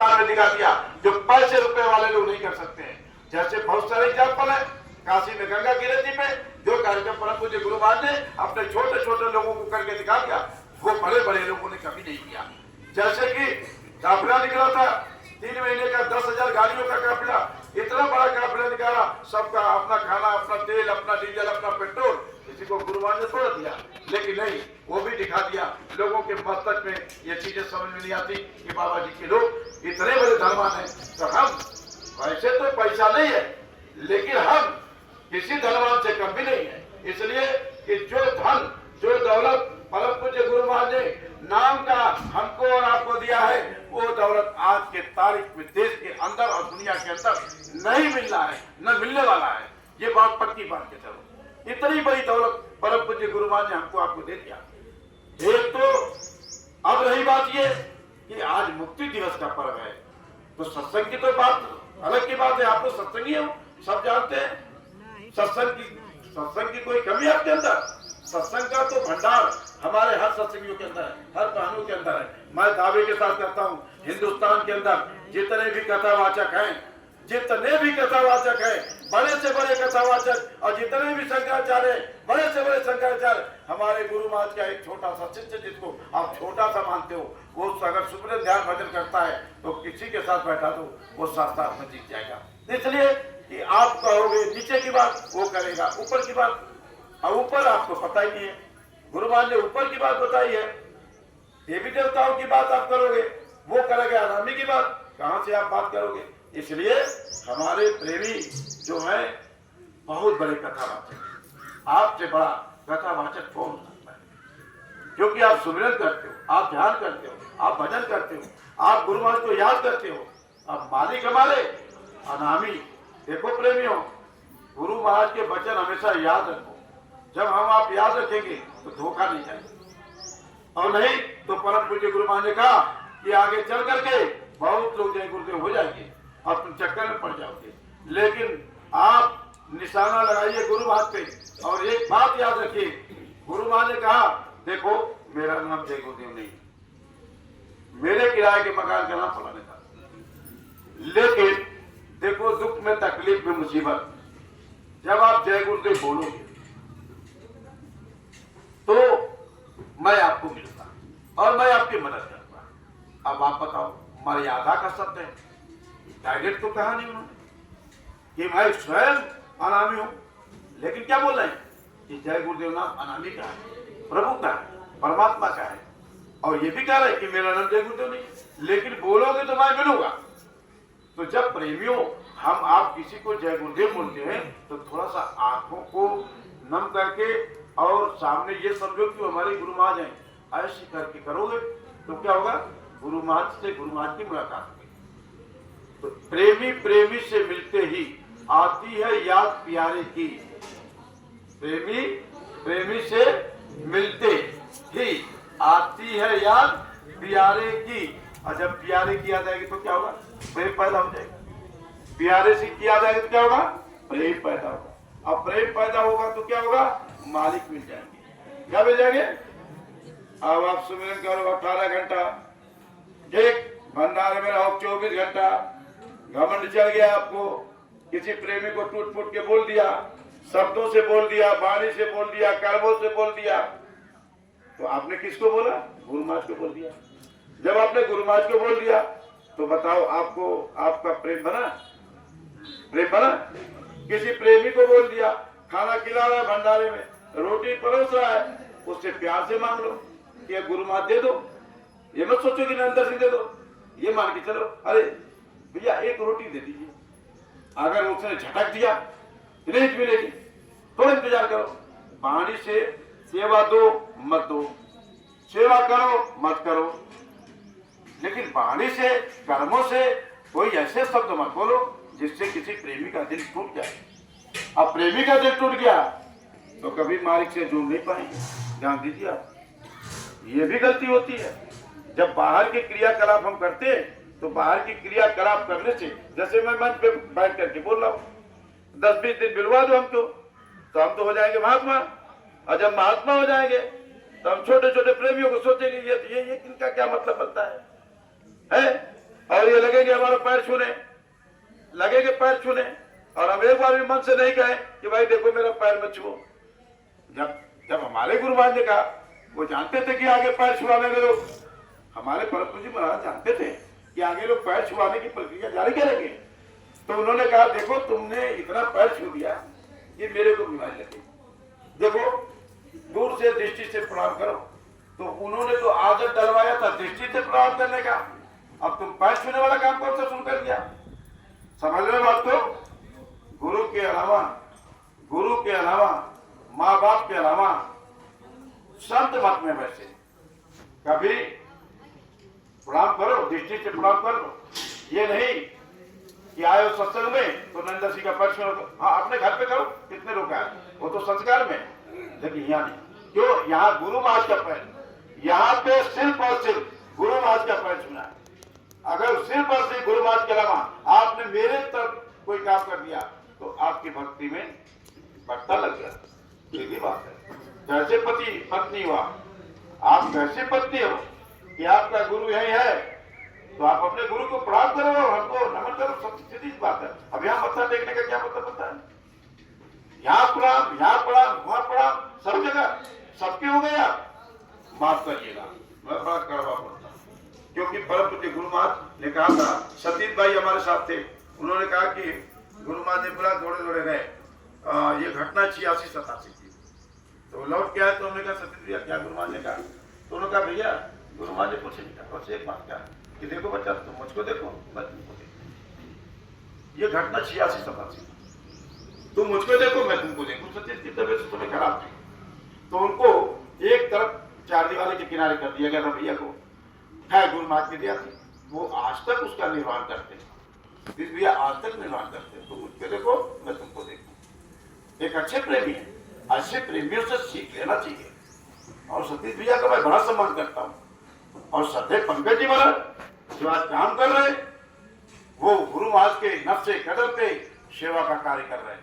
में दिखा दिया जो पैसे रुपए वाले लोग नहीं कर सकते हैं। जैसे बहुत सारे एग्जाम्पल है, काशी में गंगा की नदी पे जो कार्यक्रम परम पूज्य गुरु महाराज ने अपने छोटे छोटे लोगों को करके दिखा दिया, वो बड़े बड़े लोगों ने कभी नहीं किया। जैसे कि काफिला निकला था 3 महीने का 10,000 गाड़ियों का काफिला, इतना बड़ा काफिला निकाला, सबका अपना खाना, अपना तेल, अपना डीजल, अपना पेट्रोल, किसी को गुरु महाराज ने छोड़ दिया। लेकिन नहीं, वो भी दिखा दिया। लोगों के मस्तक में ये चीजें समझ में नहीं आती कि बाबा जी के लोग इतने बड़े धर्मान है। तो हम वैसे तो पैसा नहीं है, लेकिन हम किसी धर्मान से कम भी नहीं है। इसलिए कि जो धन, जो दौलत परम पूज्य गुरु महाराज ने नाम का हमको और आपको दिया है, वो दौलत आज के तारीख में देश के अंदर और दुनिया के अंदर नहीं मिल रहा है, न मिलने वाला है। ये बात पक्की बात के चलो, इतनी बड़ी दौलत परम पूज्य गुरु महाराज ने हमको आपको दे दिया। एक तो अब रही बात ये कि आज मुक्ति दिवस का पर्व है, तो सत्संग की तो बात अलग की बात है। आप तो सत्संगी हो, सब जानते हैं। सत्संग की कोई कमी आपके अंदर? सत्संग का तो भंडार हमारे हर सत्संगियों के अंदर है, हर बहनों के अंदर है। मैं दावे के साथ करता हूँ, हिंदुस्तान के अंदर जितने भी कथावाचक हैं, जितने भी कथावाचक हैं, बड़े से बड़े कथावाचक और जितने भी शंकराचार्य, बड़े से बड़े शंकराचार्य, हमारे गुरु महाराज का एक छोटा सा शिष्य, जिसको आप छोटा सा मानते हो, वो अगर सुबह ध्यान भजन करता है तो किसी के साथ बैठा तो वो शास्त्रार्थ में जीत जाएगा। इसलिए कि आप कहोगे नीचे की बात, वो करेगा ऊपर की बात। और ऊपर आपको पता ही नहीं है, गुरु महाराज ने ऊपर की बात बताई है। देवी देवताओं की बात आप करोगे, वो करेगा अनामी की बात, कहां से आप बात करोगे? इसलिए हमारे प्रेमी जो है बहुत बड़े कथावाचक, आपसे बड़ा कथावाचक कौन हो सकता है? क्योंकि आप सुमिरन करते हो, आप ध्यान करते हो, आप भजन करते हो, आप गुरु महाराज को याद करते हो। अब मालिक हमारे अनामी। देखो प्रेमियों, गुरु महाराज के वचन हमेशा याद रखो। जब हम आप याद रखेंगे तो धोखा नहीं जाएगा। और नहीं तो परम पूज्य गुरु महाराज ने कहा कि आगे चल करके बहुत लोग जय गुरुदेव हो जाएंगे और तुम चक्कर में पड़ जाओगे। लेकिन आप निशाना लगाइए गुरु महाराज पे और एक बात याद रखिए, गुरु महाराज ने कहा देखो मेरा नाम जय गुरुदेव नहीं, मेरे किराए के मकान का नाम फलाने था। लेकिन देखो दुख में, तकलीफ में, मुसीबत, जब आप जय गुरुदेव बोलोगे तो मैं आपको मिलूंगा और मैं आपकी मदद करूंगा। अब आप बताओ, मर्यादा का शब्द है, डायरेक्ट तो कहा नहीं उन्होंने कि मैं स्वयं अनामी हूं। लेकिन क्या बोल रहे हैं कि जय गुरुदेव नाम अनामी का है, प्रभु का है, परमात्मा का है। और ये भी कह रहे हैं कि मेरा नाम जय गुरुदेव नहीं, लेकिन बोलोगे तो मैं मिलूंगा। तो जब प्रेमियों हम आप किसी को जय गुरुदेव बोलते हैं तो थोड़ा सा आंखों को नम करके और सामने ये समझो कि हमारे गुरु महाराज हैं, ऐसे करके करोगे तो क्या होगा? गुरु महाराज से गुरु महाराज की मुलाकात होगी। तो प्रेमी प्रेमी से मिलते ही आती है याद प्यारे की। प्रेमी प्रेमी से मिलते ही आती है याद प्यारे की। और जब प्यारे की याद आएगी तो क्या होगा? प्रेम पैदा हो जाएगा। प्यारे से किया जाएगा तो क्या होगा? प्रेम पैदा होगा। अब प्रेम पैदा होगा तो क्या होगा? मालिक मिल जाएंगे। क्या मिल जाएंगे? अब आप सुमिरन करो 18 घंटा, एक भंडारे में रहो 24 घंटा। घमंड चल गया आपको, किसी प्रेमी को टूट फूट के बोल दिया, शब्दों से बोल दिया, वाणी से बोल दिया, कर्मों से बोल दिया, तो आपने किसको बोला? गुरु महाराज को बोल दिया। जब आपने गुरु महाराज को बोल दिया तो बताओ आपको आपका प्रेम बना? प्रेम बना? किसी प्रेमी को बोल दिया, खाना खिला रहा है भंडारे में, रोटी परोस रहा है, उससे प्यार से मांग लो कि गुरु महाराज दे दो। ये मत सोचो कि अंदर से दे दो, ये मान के चलो अरे भैया एक रोटी दे दीजिए। अगर उसने झटक दिया नहीं मिलेगी, थोड़ा इंतजार करो। वाणी से सेवा दो मत दो, सेवा करो मत करो, लेकिन वाणी से कर्मों से कोई ऐसे शब्द मत बोलो जिससे किसी प्रेमी का दिल टूट जाए। अब प्रेमी का दिल टूट गया तो कभी मालिक से जुड़ नहीं पाएंगे। ध्यान दीजिए आप, ये भी गलती होती है। जब बाहर के क्रियाकलाप हम करते हैं तो बाहर की क्रियाकलाप करने से, जैसे मैं मंच पे बैठ करके बोल रहा हूँ, 10-20 दिन बिलवा दो हमको तो हम तो हो जाएंगे महात्मा। और जब महात्मा हो जाएंगे तो हम छोटे छोटे प्रेमियों को सोचेंगे ये इनका क्या मतलब बनता है? और ये लगेंगे हमारा पैर छूने, लगेंगे पैर छूने, और हम एक बार भी मन से नहीं कहे कि भाई देखो मेरा पैर मत छुओ। जब हमारे गुरु महाराज ने कहा, वो जानते थे कि आगे पैर छुआने के लोग, हमारे परम पूज्य महाराज जानते थे कि आगे लोग पैर छुआने की प्रक्रिया जारी करेंगे। तो उन्होंने कहा देखो तुमने इतना पैर छू दिया, ये मेरे को बीमारी लगी, देखो दूर से दृष्टि से प्रणाम करो। तो उन्होंने तो आदत डलवाया था दृष्टि से प्रणाम करने का, अब तुम पैर छूने वाला काम कौन सा शुरू कर दिया? समझ रहे बात को? गुरु के अलावा माँ बाप के अलावा संत मत में वैसे कभी प्रणाम करो, दृष्टि से प्रणाम कर लो। ये नहीं कि आए हो सत्संग में तो नंदा सिंह का पैर छूने, हाँ अपने घर पे करो, कितने लोग आए, वो तो संस्कार में, लेकिन यहाँ नहीं। क्यों? यहाँ गुरु महाराज का पैर, यहाँ पे सिर्फ और सिर्फ गुरु महाराज का पैर छूना है। अगर सिर्फ और सिर्फ गुरु महाराज के अलावा आपने मेरे तक कोई काम कर दिया तो आपकी भक्ति में बट्टा लग गया। ये भी बात है। जैसे पति पत्नी हुआ, आप कैसे पत्नी हो कि आपका गुरु यही है, तो आप अपने गुरु को प्रणाम करो, हमको नमन करो, सबसे सीधी बात है। अब यहाँ मत्था टेकने का क्या मतलब होता है? यहाँ प्रणाम, वहाँ प्रणाम, सब जगह सबके हो गया। माफ करिएगा, मैं बड़ा कड़वा बोलता हूँ, क्योंकि परम पूज्य गुरु महाराज ने कहा था, सतीश भाई हमारे साथ थे, उन्होंने कहा कि गुरु महाराज ने बोला दौड़े गए, ये घटना 86-87 की। तो लौट के आए तो उन्होंने कहा सतीश भैया क्या गुरु महाराज ने कहा? तो उन्होंने कहा भैया गुरु महाराज ने कुछ नहीं कहा, बस एक बात कहा कि देखो बच्चा तुम मुझको देखो मैं तुमको देखो। ये घटना 86-87, तुम मुझको देखो मैं तुमको देखूं। सतीश की तबीयत से तुम्हें खराब थी, तो उनको एक तरफ चार दीवारी के किनारे कर दिया गया था भैया को, है गुरु महाराज ने दिया थी। वो आज तक उसका निर्माण करते, सतीश भैया आज तक निर्माण करते। तो मुझको देखो मैं तुमको देखूं। एक अच्छे प्रेमी है, अच्छे प्रेमियों से सीख लेना चाहिए। और सतीश भैया का मैं बड़ा सम्मान करता हूँ। और सदैव पंकज जी महाराज जो आज काम कर रहे हैं, वो गुरु महाराज के नक्शे कदम पे सेवा का कार्य कर रहे हैं।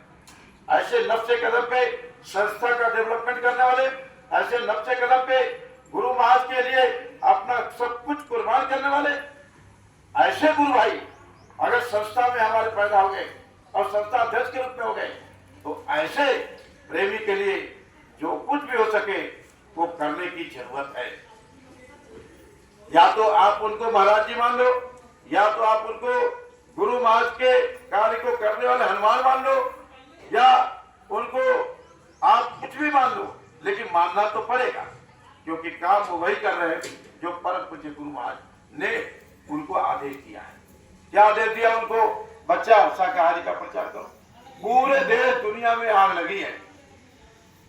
ऐसे नक्शे कदम पे संस्था का डेवलपमेंट करने वाले, ऐसे नक्शे कदम पे गुरु महाराज के लिए अपना सब कुछ कुर्बान करने वाले ऐसे गुरु भाई अगर संस्था में हमारे पैदा हो गए और संस्था अध्यक्ष के रूप में हो गए, तो ऐसे प्रेमी के लिए जो कुछ भी हो सके वो करने की जरूरत है। या तो आप उनको महाराज जी मान लो, या तो आप उनको गुरु महाराज के कार्य को करने वाले हनुमान मान लो, या उनको आप कुछ भी मान लो, लेकिन मानना तो पड़ेगा, क्योंकि काम वो वही कर रहे हैं जो परम पूज्य गुरु महाराज ने उनको आदेश दिया है। क्या आदेश दिया उनको? बच्चा शाकाहारी का प्रचार करो। पूरे देश दुनिया में आग लगी है,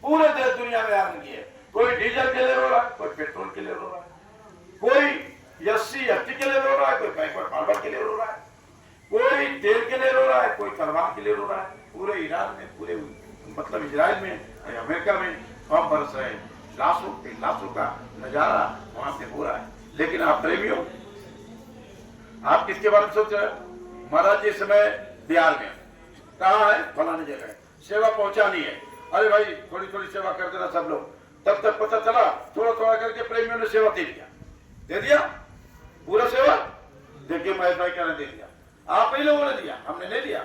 पूरे देश दुनिया में आग लगी है। कोई डीजल के लिए रो रहा है, कोई पेट्रोल के लिए रो रहा है, कोई एससी एसटी के लिए रो रहा है, कोई बैकवर्ड फॉरवर्ड के लिए रो रहा है, कोई तेल के लिए रो रहा है, कोई तलवार के लिए रो रहा है। पूरे ईरान में, पूरे मतलब इजराइल में, अमेरिका में बम बरस रहे हैं, लाशों का नजारा वहां से हो रहा है। लेकिन आप प्रेमियों, आप किसके बारे में सोच रहे हैं? महाराज जी समय बिहार में कहाँ है? फलाने जगह है, सेवा पहुंचानी है। अरे भाई थोड़ी थोड़ी सेवा कर देना सब लोग। तब तक पता चला थोड़ा थोड़ा करके प्रेमियों ने सेवा दे दिया पूरा सेवा। देखिए महेश भाई कहने दे दिया, आप ही लोगों ने दिया, हमने नहीं दिया,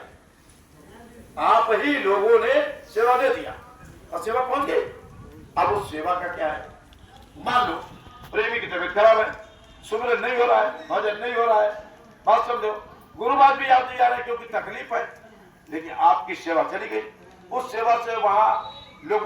आप ही लोगों ने सेवा दे दिया और सेवा पहुंच गई। अब उस सेवा का क्या है? मान लो प्रेमी की तबीयत खराब है, सुमिरन नहीं हो रहा है, भजन नहीं हो रहा है, बात समझो, गुरु महाराज भी याद नहीं आ रहे क्योंकि तकलीफ है, लेकिन आपकी सेवा चली गई। उस सेवा से वहां लोगों